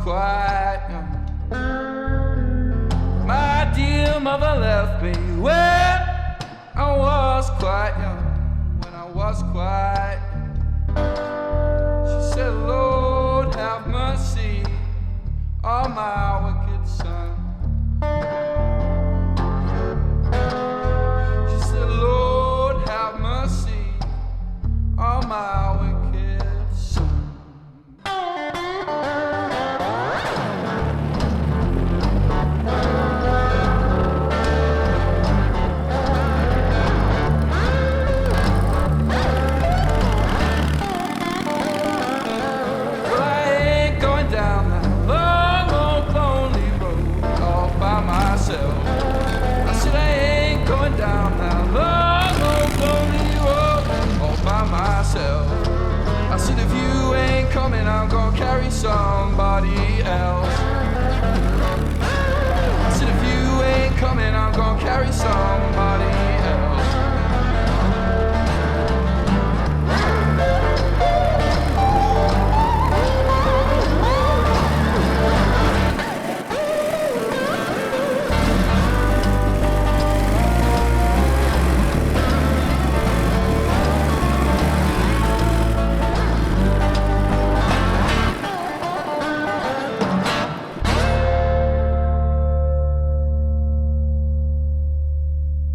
quite young. My dear mother left me when I was quite young. When I was quite young. She said, Lord, have mercy on my wicked son. She said, Lord, have mercy on my wicked son. Well, I ain't going down that long, old, lonely road all by myself. I said I ain't going down that long, old, lonely road all by myself. I said if you ain't coming, I'm gonna carry somebody else. I said if you ain't coming, I'm gonna carry somebody else.